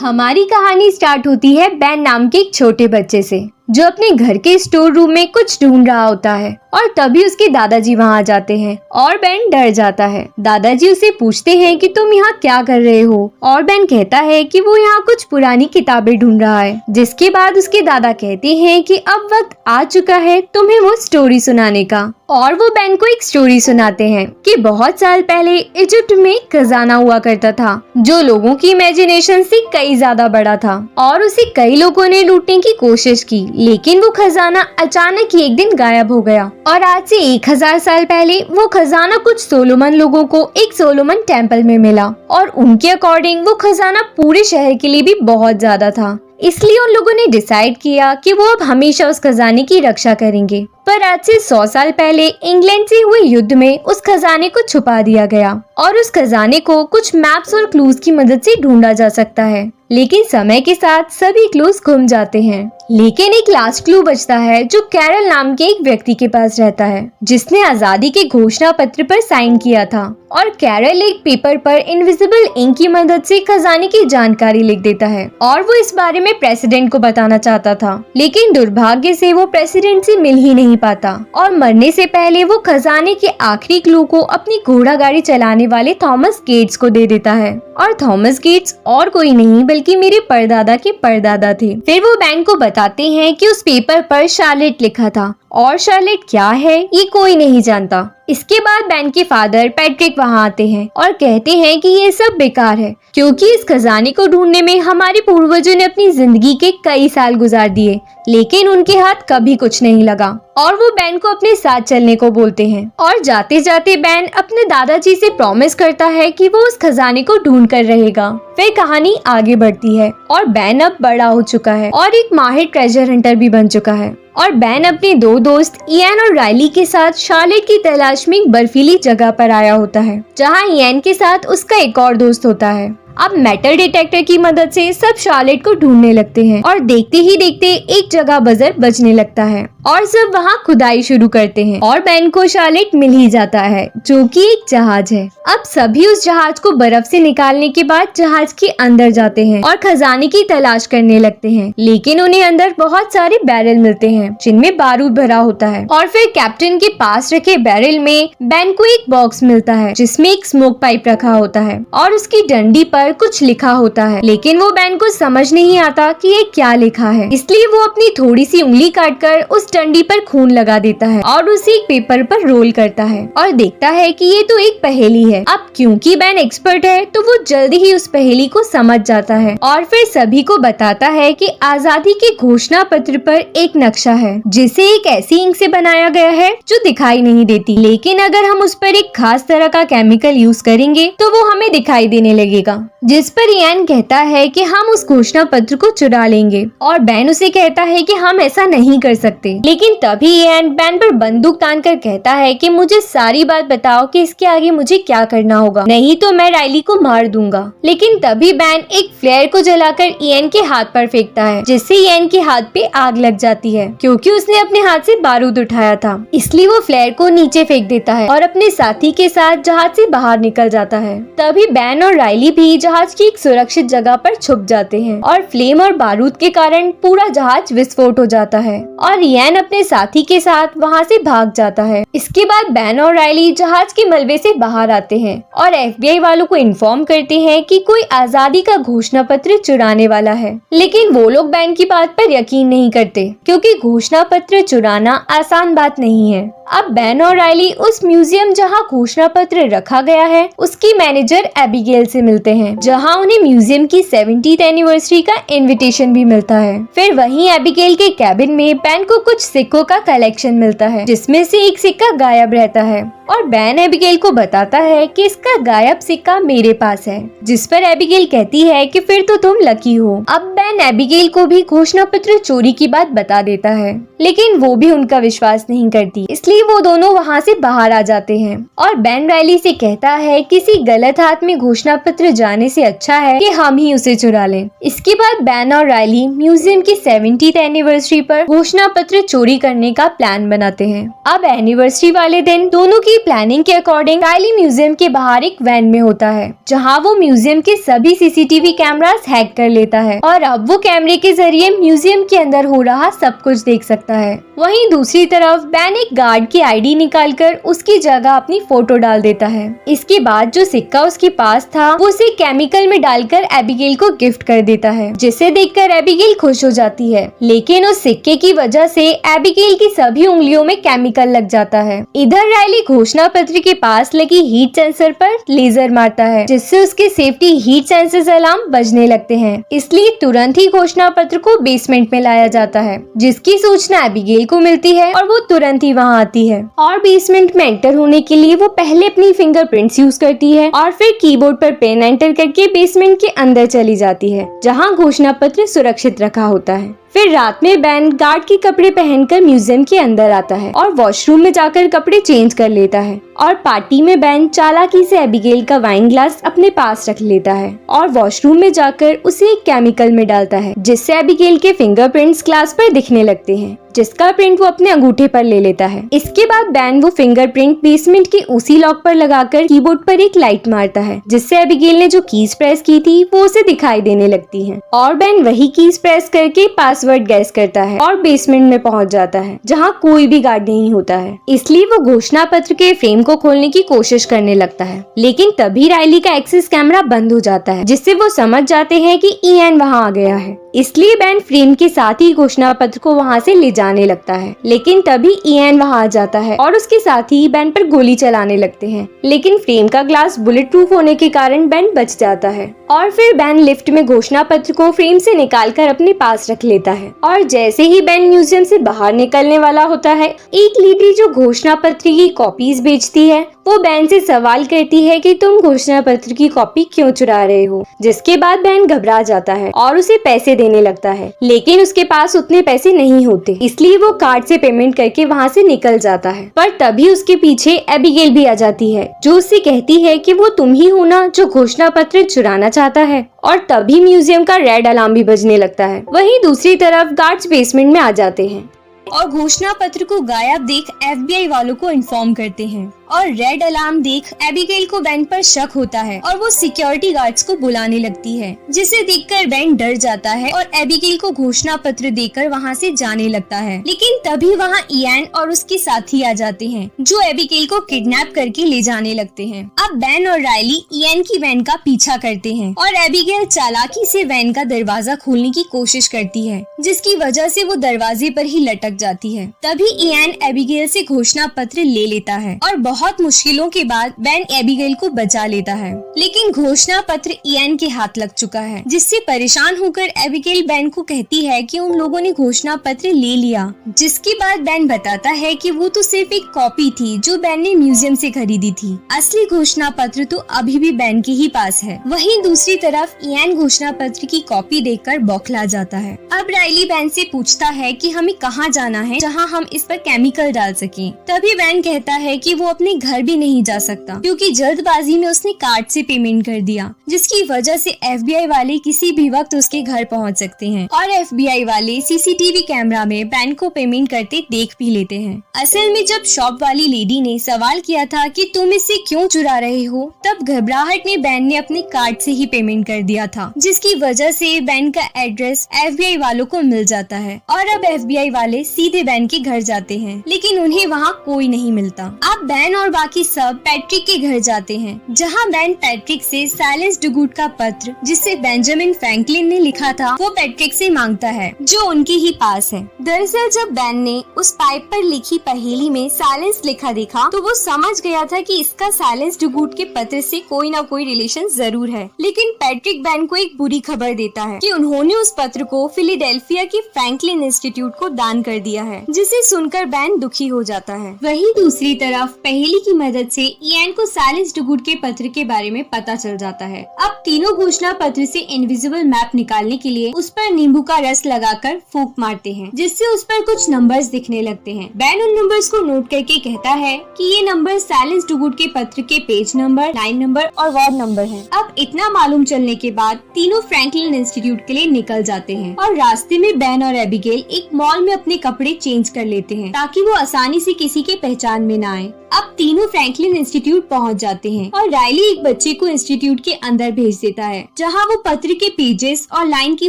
हमारी कहानी स्टार्ट होती है बैन नाम के एक छोटे बच्चे से, जो अपने घर के स्टोर रूम में कुछ ढूंढ रहा होता है और तभी उसके दादाजी वहां आ जाते हैं और बैन डर जाता है। दादाजी उसे पूछते हैं कि तुम यहाँ क्या कर रहे हो, और बैन कहता है कि वो यहाँ कुछ पुरानी किताबें ढूंढ रहा है। जिसके बाद उसके दादा कहते हैं कि अब वक्त आ चुका है तुम्हें वो स्टोरी सुनाने का, और वो बैन को एक स्टोरी सुनाते हैं कि बहुत साल पहले इजिप्ट में एक खजाना हुआ करता था जो लोगों की इमेजिनेशन से कई ज्यादा बड़ा था और उसे कई लोगों ने लूटने की कोशिश की, लेकिन वो खजाना अचानक ही एक दिन गायब हो गया। और आज से 1000 साल पहले वो खजाना कुछ सोलोमन लोगों को एक सोलोमन टेम्पल में मिला और उनके अकॉर्डिंग वो खजाना पूरे शहर के लिए भी बहुत ज्यादा था। इसलिए उन लोगों ने डिसाइड किया कि वो अब हमेशा उस खजाने की रक्षा करेंगे। पर आज से 100 साल पहले इंग्लैंड से हुए युद्ध में उस खजाने को छुपा दिया गया और उस खजाने को कुछ मैप्स और क्लूज की मदद से ढूंढा जा सकता है, लेकिन समय के साथ सभी क्लूज गुम जाते हैं। लेकिन एक लास्ट क्लू बचता है जो कैरल नाम के एक व्यक्ति के पास रहता है, जिसने आजादी के घोषणा पत्र पर साइन किया था। और कैरल एक पेपर पर इनविजिबल इंक की मदद से खजाने की जानकारी लिख देता है और वो इस बारे में प्रेसिडेंट को बताना चाहता था, लेकिन दुर्भाग्य से वो प्रेसिडेंट से मिल ही नहीं पाता और मरने से पहले वो खजाने के आखिरी क्लू को अपनी घोड़ा गाड़ी चलाने वाले थॉमस गेट्स को दे देता है। और थॉमस गेट्स और कोई नहीं बल्कि मेरे परदादा के परदादा थे। फिर वो बैन को बताते हैं कि उस पेपर पर शार्लेट लिखा था और शार्लेट क्या है ये कोई नहीं जानता। इसके बाद बैन के फादर पैट्रिक वहां आते हैं और कहते हैं कि ये सब बेकार है, क्योंकि इस खजाने को ढूंढने में हमारे पूर्वजों ने अपनी जिंदगी के कई साल गुजार दिए, लेकिन उनके हाथ कभी कुछ नहीं लगा। और वो बैन को अपने साथ चलने को बोलते हैं और जाते जाते बैन अपने दादाजी से प्रॉमिस करता है कि वो उस खजाने को ढूंढ कर रहेगा। फिर कहानी आगे बढ़ती है और बैन अब बड़ा हो चुका है और एक माहिर ट्रेजर हंटर भी बन चुका है। और बैन अपने दो दोस्त इयान और राइली के साथ शार्लेट की तलाश में एक बर्फीली जगह पर आया होता है, जहां इयान के साथ उसका एक और दोस्त होता है। अब मेटल डिटेक्टर की मदद से सब शार्लेट को ढूंढने लगते हैं और देखते ही देखते एक जगह बजर बजने लगता है और सब वहां खुदाई शुरू करते हैं और बैन को शार्लेट मिल ही जाता है, जो कि एक जहाज है। अब सभी उस जहाज को बर्फ से निकालने के बाद जहाज के अंदर जाते हैं और खजाने की तलाश करने लगते हैं, लेकिन उन्हें अंदर बहुत सारे बैरल मिलते हैं जिनमें बारूद भरा होता है। और फिर कैप्टन के पास रखे बैरल में बैन को एक बॉक्स मिलता है जिसमें एक स्मोक पाइप रखा होता है और उसकी डंडी पर कुछ लिखा होता है, लेकिन वो बैन को समझ नहीं आता कि ये क्या लिखा है। इसलिए वो अपनी थोड़ी सी उंगली काटकर उस डंडी पर खून लगा देता है और उसे एक पेपर पर रोल करता है और देखता है कि ये तो एक पहेली है। अब क्योंकि बैन एक्सपर्ट है तो वो जल्दी ही उस पहेली को समझ जाता है और फिर सभी को बताता है कि आजादी के घोषणा पत्र पर एक नक्शा है जिसे एक ऐसी इंक से बनाया गया है जो दिखाई नहीं देती, लेकिन अगर हम उस पर एक खास तरह का केमिकल यूज करेंगे तो वो हमें दिखाई देने लगेगा। जिस पर इयान कहता है कि हम उस घोषणा पत्र को चुरा लेंगे और बैन उसे कहता है कि हम ऐसा नहीं कर सकते, लेकिन तभी इयान बैन पर बंदूक तानकर कहता है कि मुझे सारी बात बताओ कि इसके आगे मुझे क्या करना होगा, नहीं तो मैं राइली को मार दूंगा। लेकिन तभी बैन एक फ्लेयर को जलाकर इयान के हाथ पर फेंकता है, जिससे इयान के हाथ पे आग लग जाती है क्योंकि उसने अपने हाथ से बारूद उठाया था। इसलिए वो फ्लेयर को नीचे फेंक देता है और अपने साथी के साथ जहाज से बाहर निकल जाता है। तभी बैन और राइली भी जहाज की एक सुरक्षित जगह पर छुप जाते हैं और फ्लेम और बारूद के कारण पूरा जहाज विस्फोट हो जाता है और इयान अपने साथी के साथ वहां से भाग जाता है। इसके बाद बैन और राइली जहाज के मलबे से बाहर आते हैं और FBI वालों को इन्फॉर्म करते हैं कि कोई आजादी का घोषणा पत्र चुराने वाला है, लेकिन वो लोग बैन की बात पर यकीन नहीं करते क्योंकि घोषणा पत्र चुराना आसान बात नहीं है। अब बैन और राइली उस म्यूजियम जहां घोषणा पत्र रखा गया है उसकी मैनेजर एबिगेल से मिलते हैं, जहां उन्हें म्यूजियम की 70th एनिवर्सरी का इनविटेशन भी मिलता है। फिर वहीं एबिगेल के कैबिन में बैन को कुछ सिक्कों का कलेक्शन मिलता है जिसमें से एक सिक्का गायब रहता है और बैन एबिगेल को बताता है कि इसका गायब सिक्का मेरे पास है, जिस पर एबिगेल कहती है कि फिर तो तुम लकी हो। अब बैन एबिगेल को भी घोषणा पत्र चोरी की बात बता देता है, लेकिन वो भी उनका विश्वास नहीं करती, इसलिए वो दोनों वहाँ से बाहर आ जाते हैं और बैन राइली से कहता है किसी गलत हाथ में घोषणा पत्र जाने से अच्छा है कि हम ही उसे चुरा लें। इसके बाद बैन और राइली म्यूजियम की 70th एनिवर्सरी पर घोषणा पत्र चोरी करने का प्लान बनाते हैं। अब एनिवर्सरी वाले दिन दोनों की प्लानिंग के अकॉर्डिंग रायली म्यूजियम के बाहर एक वैन में होता है, जहाँ वो म्यूजियम के सभी सीसीटीवी कैमरास हैक कर लेता है और अब वो कैमरे के जरिए म्यूजियम के अंदर हो रहा सब कुछ देख सकता है। वहीं दूसरी तरफ बैन एक गार्ड की आईडी निकालकर उसकी जगह अपनी फोटो डाल देता है। इसके बाद जो सिक्का उसके पास था वो उसे केमिकल में डालकर एबिगेल को गिफ्ट कर देता है, जिसे देखकर एबिगेल खुश हो जाती है। लेकिन उस सिक्के की वजह से एबिगेल की सभी उंगलियों में केमिकल लग जाता है। इधर रायली घोषणा पत्र के पास लगी हीट सेंसर पर लेजर मारता है, जिससे उसके सेफ्टी हीट सेंसर अलार्म बजने लगते हैं। इसलिए तुरंत ही घोषणा पत्र को बेसमेंट में लाया जाता है, जिसकी सूचना एबिगेल को मिलती है और वो तुरंत ही वहाँ आती है और बेसमेंट में एंटर होने के लिए वो पहले अपनी फिंगरप्रिंट्स यूज करती है और फिर कीबोर्ड पर पेन एंटर करके बेसमेंट के अंदर चली जाती है, जहाँ घोषणा पत्र सुरक्षित रखा होता है। फिर रात में बैन गार्ड के कपड़े पहनकर म्यूजियम के अंदर आता है और वॉशरूम में जाकर कपड़े चेंज कर लेता है और पार्टी में बैन चालाकी से एबिगेल का वाइन ग्लास अपने पास रख लेता है और वॉशरूम में जाकर उसे एक केमिकल में डालता है, जिससे एबिगेल के फिंगरप्रिंट्स ग्लास पर दिखने लगते हैं, जिसका प्रिंट वो अपने अंगूठे पर ले लेता है। इसके बाद बैन वो फिंगरप्रिंट बेसमेंट के उसी लॉक पर लगाकर कीबोर्ड पर एक लाइट मारता है, जिससे एबिगेल ने जो कीज प्रेस की थी वो उसे दिखाई देने लगती है और बैन वही कीज प्रेस करके पासवर्ड गैस करता है और बेसमेंट में पहुंच जाता है, जहां कोई भी गार्ड नहीं होता है। इसलिए वो घोषणा पत्र के फ्रेम को खोलने की कोशिश करने लगता है, लेकिन तभी रायली का एक्सेस कैमरा बंद हो जाता है, जिससे वो समझ जाते हैं कि इयान वहां आ गया है। इसलिए बैन फ्रेम के साथ ही घोषणा पत्र को वहां से ले जाने लगता है, लेकिन तभी इयान वहां आ जाता है और उसके साथ ही बैन पर गोली चलाने लगते हैं। लेकिन फ्रेम का ग्लास बुलेट प्रूफ होने के कारण बैन बच जाता है और फिर बैन लिफ्ट में घोषणा पत्र को फ्रेम से निकालकर अपने पास रख लेता है और जैसे ही बैन म्यूजियम से बाहर निकलने वाला होता है, एक लेडी जो घोषणा पत्र की कॉपीज बेचती है वो बैन से सवाल करती है कि तुम घोषणा पत्र की कॉपी क्यों चुरा रहे हो, जिसके बाद बैन घबरा जाता है और उसे पैसे देने लगता है, लेकिन उसके पास उतने पैसे नहीं होते, इसलिए वो कार्ड से पेमेंट करके वहाँ से निकल जाता है। पर तभी उसके पीछे एबिगेल भी आ जाती है, जो उससे कहती है कि वो तुम ही हो ना जो घोषणा पत्र चुराना चाहता है, और तभी म्यूजियम का रेड अलार्म भी बजने लगता है। वहीं दूसरी तरफ गार्ड्स बेसमेंट में आ जाते हैं और घोषणा पत्र को गायब देख FBI वालों को इन्फॉर्म करते हैं और रेड अलार्म देख एबिगेल को बैन पर शक होता है और वो सिक्योरिटी गार्ड्स को बुलाने लगती है, जिसे देखकर बैन डर जाता है और एबिगेल को घोषणा पत्र देकर वहाँ से जाने लगता है। लेकिन तभी वहाँ इयान और उसके साथी आ जाते हैं, जो एबिगेल को किडनैप करके ले जाने लगते हैं। अब बैन और रायली इयान की वैन का पीछा करते हैं और एबिगेल चालाकी से वैन का दरवाजा खोलने की कोशिश करती है, जिसकी वजह से वो दरवाजे पर ही लटक जाती है। तभी इयान एबिगेल से घोषणा पत्र ले लेता है और बहुत मुश्किलों के बाद बैन एबिगेल को बचा लेता है, लेकिन घोषणा पत्र इयान के हाथ लग चुका है, जिससे परेशान होकर एबिगेल बैन को कहती है कि उन लोगों ने घोषणा पत्र ले लिया, जिसके बाद बैन बताता है कि वो तो सिर्फ एक कॉपी थी जो बैन ने म्यूजियम से खरीदी थी, असली घोषणा पत्र तो अभी भी बैन के ही पास है। वहीं दूसरी तरफ इयान घोषणा पत्र की कॉपी देखकर बौखला जाता है। अब रायली बैन से पूछता है कि हमें कहाँ जाना है जहाँ हम इस पर केमिकल डाल सकें। तभी बैन कहता है कि वो अपने घर भी नहीं जा सकता, क्योंकि जल्दबाजी में उसने कार्ड से पेमेंट कर दिया, जिसकी वजह से FBI वाले किसी भी वक्त उसके घर पहुंच सकते हैं और FBI वाले सीसीटीवी कैमरा में बैन को पेमेंट करते देख भी लेते हैं। असल में जब शॉप वाली लेडी ने सवाल किया था कि तुम इसे क्यों चुरा रहे हो, तब घबराहट में बैन ने अपने कार्ड से ही पेमेंट कर दिया था, जिसकी वजह से बैन का एड्रेस FBI वालों को मिल जाता है और अब FBI वाले सीधे बैन के घर जाते हैं, लेकिन उन्हें वहाँ कोई नहीं मिलता। अब बैन और बाकी सब पैट्रिक के घर जाते हैं, जहाँ बैन पैट्रिक से साइलेंस डुगुड का पत्र, जिसे बेंजामिन फ्रैंकलिन ने लिखा था, वो पैट्रिक से मांगता है, जो उनके ही पास है। दरअसल जब बैन ने उस पाइप पर लिखी पहेली में साइलेंस लिखा देखा, तो वो समझ गया था कि इसका साइलेंस डुगुड के पत्र से कोई ना कोई रिलेशन जरूर है। लेकिन पैट्रिक बैन को एक बुरी खबर देता है कि उन्होंने उस पत्र को फिलाडेल्फिया की फ्रैंकलिन इंस्टीट्यूट को दान कर दिया है, जिसे सुनकर बैन दुखी हो जाता है। वहीं दूसरी तरफ पहेली की मदद से इयान को साइलेंस डुगुड के पत्र के बारे में पता चल जाता है। अब तीनों घोषणा पत्र से इनविजिबल मैप निकालने के लिए उस पर नींबू का रस लगाकर फूंक मारते हैं, जिससे उस पर कुछ नंबर्स दिखने लगते हैं। बैन उन नंबर्स को नोट करके कहता है कि ये नंबर साइलेंस डुगुड के पत्र के पेज नंबर, लाइन नंबर और वार्ड नंबर है। अब इतना मालूम चलने के बाद तीनों फ्रैंकलिन इंस्टीट्यूट के लिए निकल जाते हैं और रास्ते में बैन और एबिगेल एक मॉल में अपने कपड़े चेंज कर लेते हैं ताकि वो आसानी से किसी के पहचान में ना आए। अब तीनों फ्रैंकलिन इंस्टीट्यूट पहुंच जाते हैं और राइली एक बच्चे को इंस्टीट्यूट के अंदर भेज देता है, जहां वो पत्र के पेजेस और लाइन की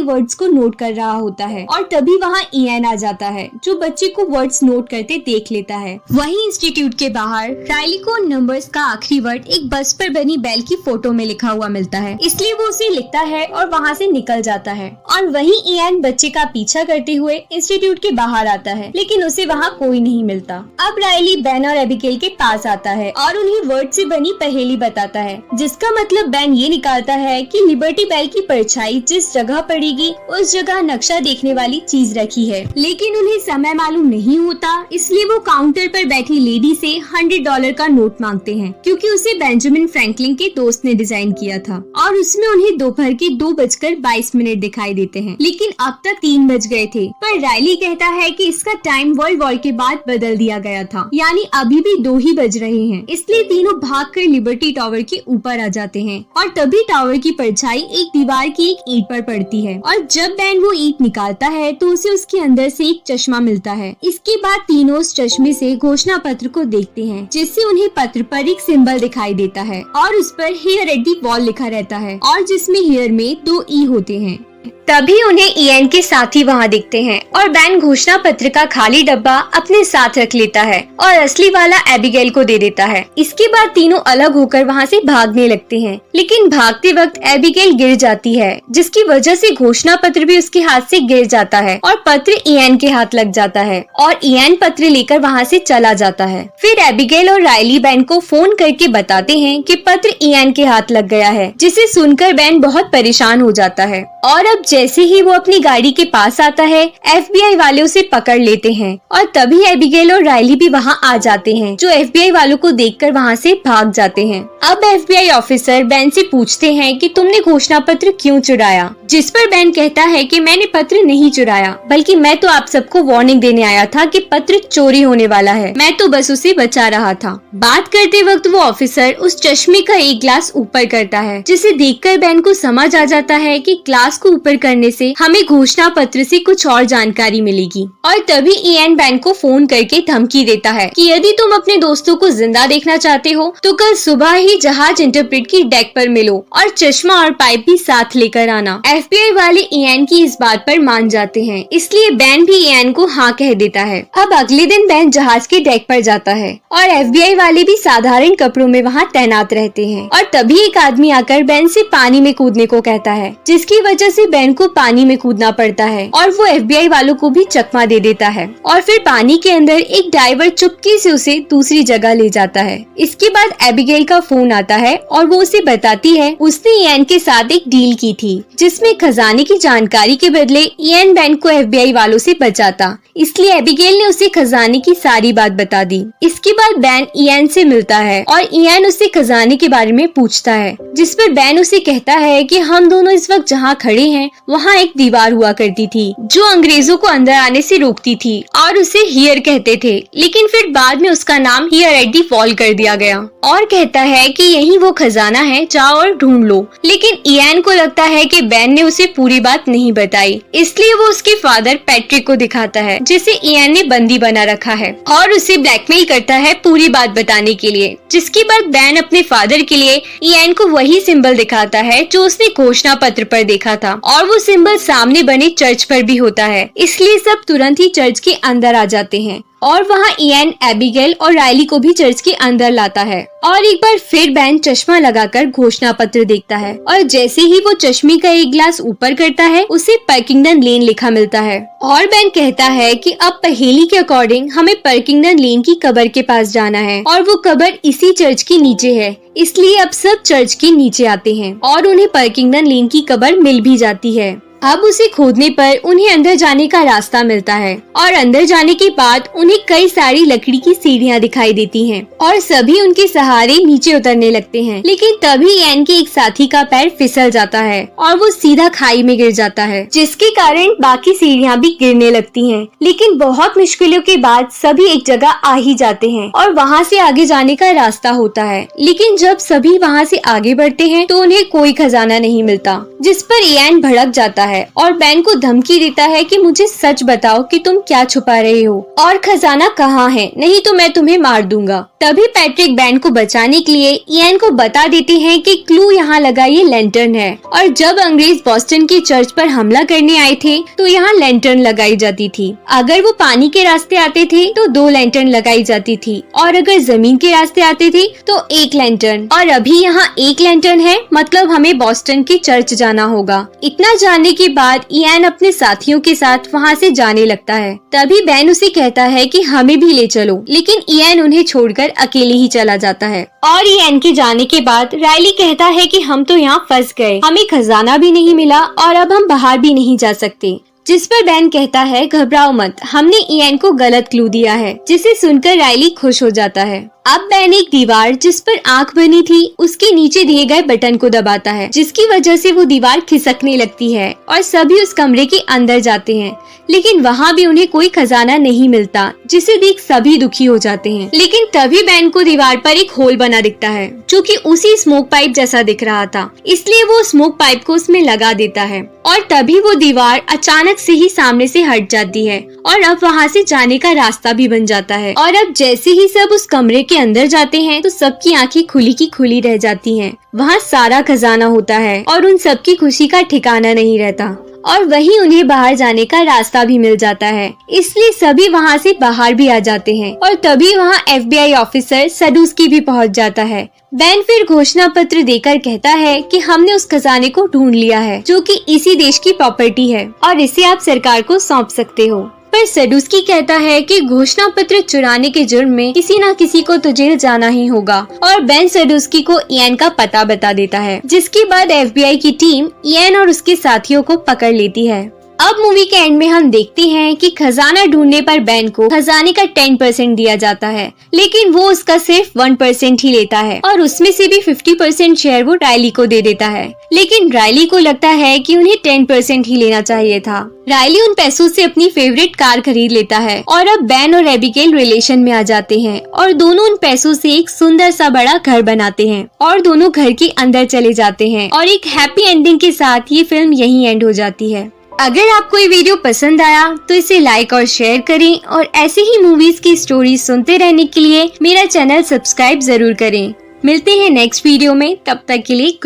वर्ड्स को नोट कर रहा होता है। और तभी वहां इयान आ जाता है, जो बच्चे को वर्ड्स नोट करते देख लेता है। वहीं इंस्टीट्यूट के बाहर राइली को नंबर्स का आखिरी वर्ड एक बस पर बनी बेल की फोटो में लिखा हुआ मिलता है, इसलिए वो उसे लिखता है और वहाँ से निकल जाता है। और वहीं इयान बच्चे का पीछा करते हुए इंस्टीट्यूट के बाहर आता है, लेकिन उसे वहाँ कोई नहीं मिलता। अब राइली बेन और एबिगेल के पास आता है और उन्हें वर्ड से बनी पहेली बताता है, जिसका मतलब बेन ये निकालता है कि लिबर्टी बेल की परछाई जिस जगह पड़ेगी उस जगह नक्शा देखने वाली चीज रखी है। लेकिन उन्हें समय मालूम नहीं होता, इसलिए वो काउंटर पर बैठी लेडी से $100 का नोट मांगते हैं, क्योंकि उसे बेंजामिन फ्रैंकलिन के दोस्त ने डिजाइन किया था और उसमें उन्हें दोपहर के 2:22 दिखाई देते हैं। लेकिन अब तक 3 बज गए थे। पर राइली कहता है कि इसका टाइम वर्ल्ड वॉर के बाद बदल दिया गया था, यानी अभी भी 2 ही बज रहे हैं। इसलिए तीनों भागकर लिबर्टी टावर के ऊपर आ जाते हैं और तभी टावर की परछाई एक दीवार की एक ईंट पर पड़ती है और जब बेन वो ईंट निकालता है तो उसे उसके अंदर से एक चश्मा मिलता है। इसके बाद तीनों उस चश्मे से घोषणा पत्र को देखते हैं, जिससे उन्हें पत्र पर एक सिंबल दिखाई देता है और उस पर हियर एट दी वॉल लिखा रहता है और जिसमें हियर में 2 ई होते हैं। तभी उन्हें इयान के साथी वहाँ दिखते हैं और बेन घोषणा पत्र का खाली डब्बा अपने साथ रख लेता है और असली वाला एबिगेल को दे देता है। इसके बाद तीनों अलग होकर वहाँ से भागने लगते हैं, लेकिन भागते वक्त एबिगेल गिर जाती है, जिसकी वजह से घोषणा पत्र भी उसके हाथ से गिर जाता है और पत्र इयान के हाथ लग जाता है और इयान पत्र लेकर वहाँ से चला जाता है। फिर एबिगेल और राइली बेन को फोन करके बताते हैं कि पत्र इयान के हाथ लग गया है, जिसे सुनकर बेन बहुत परेशान हो जाता है। और अब जैसे ही वो अपनी गाड़ी के पास आता है, FBI वाले उसे पकड़ लेते हैं और तभी एबिगेल और राइली भी वहाँ आ जाते हैं, जो FBI वालों को देखकर वहाँ से भाग जाते हैं। अब FBI ऑफिसर बेन से पूछते हैं कि तुमने घोषणा पत्र क्यों चुराया, जिस पर बेन कहता है कि मैंने पत्र नहीं चुराया, बल्कि मैं तो आप सबको वार्निंग देने आया था कि पत्र चोरी होने वाला है, मैं तो बस उसे बचा रहा था। बात करते वक्त वो ऑफिसर उस चश्मे का एक ग्लास ऊपर करता है, जिसे देखकर बेन को समझ आ जाता है कि ग्लास को ऊपर करने से हमें घोषणा पत्र से कुछ और जानकारी मिलेगी। और तभी इयान बेन को फोन करके धमकी देता है कि यदि तुम अपने दोस्तों को जिंदा देखना चाहते हो तो कल सुबह ही जहाज इंटरप्रेट की डेक पर मिलो और चश्मा और पाइप भी साथ लेकर आना। FBI वाले इयान की इस बात पर मान जाते हैं, इसलिए बेन भी इयान को हाँ कह देता है। अब अगले दिन बेन जहाज के डेक पर जाता है और FBI वाले भी साधारण कपड़ों में वहाँ तैनात रहते हैं और तभी एक आदमी आकर बेन से पानी में कूदने को कहता है, जिसकी वजह से बेन को पानी में कूदना पड़ता है और वो FBI वालों को भी चकमा दे देता है और फिर पानी के अंदर एक डाइवर चुपके से उसे दूसरी जगह ले जाता है। इसके बाद एबिगेल का फोन आता है और वो उसे बताती है उसने इयान के साथ एक डील की थी, जिसमें खजाने की जानकारी के बदले इयान बेन को FBI वालों से बचाता। इसलिए एबिगेल ने उसे खजाने की सारी बात बता दी। इसके बाद बेन इयान से मिलता है और इयान उससे खजाने के बारे में पूछता है, जिस पर बेन उसे कहता है कि हम दोनों इस वक्त जहाँ खड़े हैं वहाँ एक दीवार हुआ करती थी जो अंग्रेजों को अंदर आने से रोकती थी और उसे हियर कहते थे, लेकिन फिर बाद में उसका नाम हियर एट दी वॉल कर दिया गया। और कहता है कि यही वो खजाना है, जाओ और ढूंढ लो। लेकिन इयान को लगता है कि बेन ने उसे पूरी बात नहीं बताई, इसलिए वो उसके फादर पैट्रिक को दिखाता है, जिसे इयान ने बंदी बना रखा है और उसे ब्लैकमेल करता है पूरी बात बताने के लिए। जिसके बाद बेन अपने फादर के लिए इयान को वही सिंबल दिखाता है जो उसने घोषणा पत्र पर देखा था और वो सिंबल सामने बने चर्च पर भी होता है। इसलिए सब तुरंत ही चर्च के अंदर आ जाते हैं और वहाँ इयान एबिगेल और राइली को भी चर्च के अंदर लाता है और एक बार फिर बेन चश्मा लगाकर घोषणा पत्र देखता है और जैसे ही वो चश्मे का एक ग्लास ऊपर करता है उसे पर्किंगटन लेन लिखा मिलता है और बेन कहता है कि अब पहेली के अकॉर्डिंग हमें पर्किंगटन लेन की कब्र के पास जाना है और वो कब्र इसी चर्च के नीचे है। इसलिए अब सब चर्च के नीचे आते हैं और उन्हें पर्किंगटन लेन की कब्र मिल भी जाती है। अब उसे खोदने पर उन्हें अंदर जाने का रास्ता मिलता है और अंदर जाने के बाद उन्हें कई सारी लकड़ी की सीढ़ियाँ दिखाई देती हैं और सभी उनके सहारे नीचे उतरने लगते हैं। लेकिन तभी इयान के एक साथी का पैर फिसल जाता है और वो सीधा खाई में गिर जाता है, जिसके कारण बाकी सीढ़ियाँ भी गिरने लगती हैं। लेकिन बहुत मुश्किलों के बाद सभी एक जगह आ ही जाते हैं और वहाँ से आगे जाने का रास्ता होता है। लेकिन जब सभी वहाँ से आगे बढ़ते हैं तो उन्हें कोई खजाना नहीं मिलता, जिस पर इयान भड़क जाता है है और बेन को धमकी देता है कि मुझे सच बताओ कि तुम क्या छुपा रहे हो और खजाना कहाँ है, नहीं तो मैं तुम्हें मार दूंगा। तभी पैट्रिक बेन को बचाने के लिए इयान को बता देते हैं कि क्लू यहाँ लगा ये लैंटर्न है और जब अंग्रेज बॉस्टन की चर्च पर हमला करने आए थे तो यहाँ लैंटर्न लगाई जाती थी। अगर वो पानी के रास्ते आते थे तो 2 लैंटर्न लगाई जाती थी और अगर जमीन के रास्ते आते थे तो 1 लैंटर्न। और अभी यहाँ 1 लैंटर्न है, मतलब हमें बॉस्टन की चर्च जाना होगा। इतना जानने के बाद इयान अपने साथियों के साथ वहाँ से जाने लगता है। तभी बेन उसे कहता है कि हमें भी ले चलो, लेकिन इयान उन्हें छोड़कर अकेले ही चला जाता है। और इयान के जाने के बाद राइली कहता है कि हम तो यहाँ फंस गए, हमें खजाना भी नहीं मिला और अब हम बाहर भी नहीं जा सकते। जिस पर बेन कहता है घबराओ मत, हमने इयान को गलत क्लू दिया है, जिसे सुनकर राइली खुश हो जाता है। अब बेन एक दीवार जिस पर आंख बनी थी उसके नीचे दिए गए बटन को दबाता है, जिसकी वजह से वो दीवार खिसकने लगती है और सभी उस कमरे के अंदर जाते हैं। लेकिन वहाँ भी उन्हें कोई खजाना नहीं मिलता, जिसे देख सभी दुखी हो जाते हैं। लेकिन तभी बेन को दीवार पर एक होल बना दिखता है जो कि उसी स्मोक पाइप जैसा दिख रहा था, इसलिए वो स्मोक पाइप को उसमें लगा देता है और तभी वो दीवार अचानक से ही सामने से हट जाती है और अब वहाँ से जाने का रास्ता भी बन जाता है। और अब जैसे ही सब उस कमरे के अंदर जाते हैं तो सबकी आंखें खुली की खुली रह जाती हैं। वहाँ सारा खजाना होता है और उन सबकी खुशी का ठिकाना नहीं रहता और वहीं उन्हें बाहर जाने का रास्ता भी मिल जाता है, इसलिए सभी वहाँ से बाहर भी आ जाते हैं। और तभी वहाँ FBI ऑफिसर सडुस्की भी पहुँच जाता है। बेन फिर घोषणा पत्र देकर कहता है कि हमने उस खजाने को ढूंढ लिया है जो कि इसी देश की प्रॉपर्टी है और इसे आप सरकार को सौंप सकते हो। पर सडुस्की कहता है कि घोषणा पत्र चुराने के जुर्म में किसी न किसी को तो जेल जाना ही होगा और बेन सडुस्की को इयान का पता बता देता है, जिसके बाद FBI की टीम इयान और उसके साथियों को पकड़ लेती है। अब मूवी के एंड में हम देखते हैं कि खजाना ढूंढने पर बेन को खजाने का 10% दिया जाता है, लेकिन वो उसका सिर्फ 1% ही लेता है और उसमें से भी 50% शेयर वो राइली को दे देता है। लेकिन राइली को लगता है कि उन्हें 10% ही लेना चाहिए था। राइली उन पैसों से अपनी फेवरेट कार खरीद लेता है और अब बेन और एबिगेल रिलेशन में आ जाते हैं और दोनों उन पैसों से एक सुंदर सा बड़ा घर बनाते हैं और दोनों घर के अंदर चले जाते हैं और एक हैप्पी एंडिंग के साथ ये फिल्म यहीं एंड हो जाती है। अगर आपको ये वीडियो पसंद आया तो इसे लाइक और शेयर करें और ऐसे ही मूवीज की स्टोरी सुनते रहने के लिए मेरा चैनल सब्सक्राइब जरूर करें। मिलते हैं नेक्स्ट वीडियो में, तब तक के लिए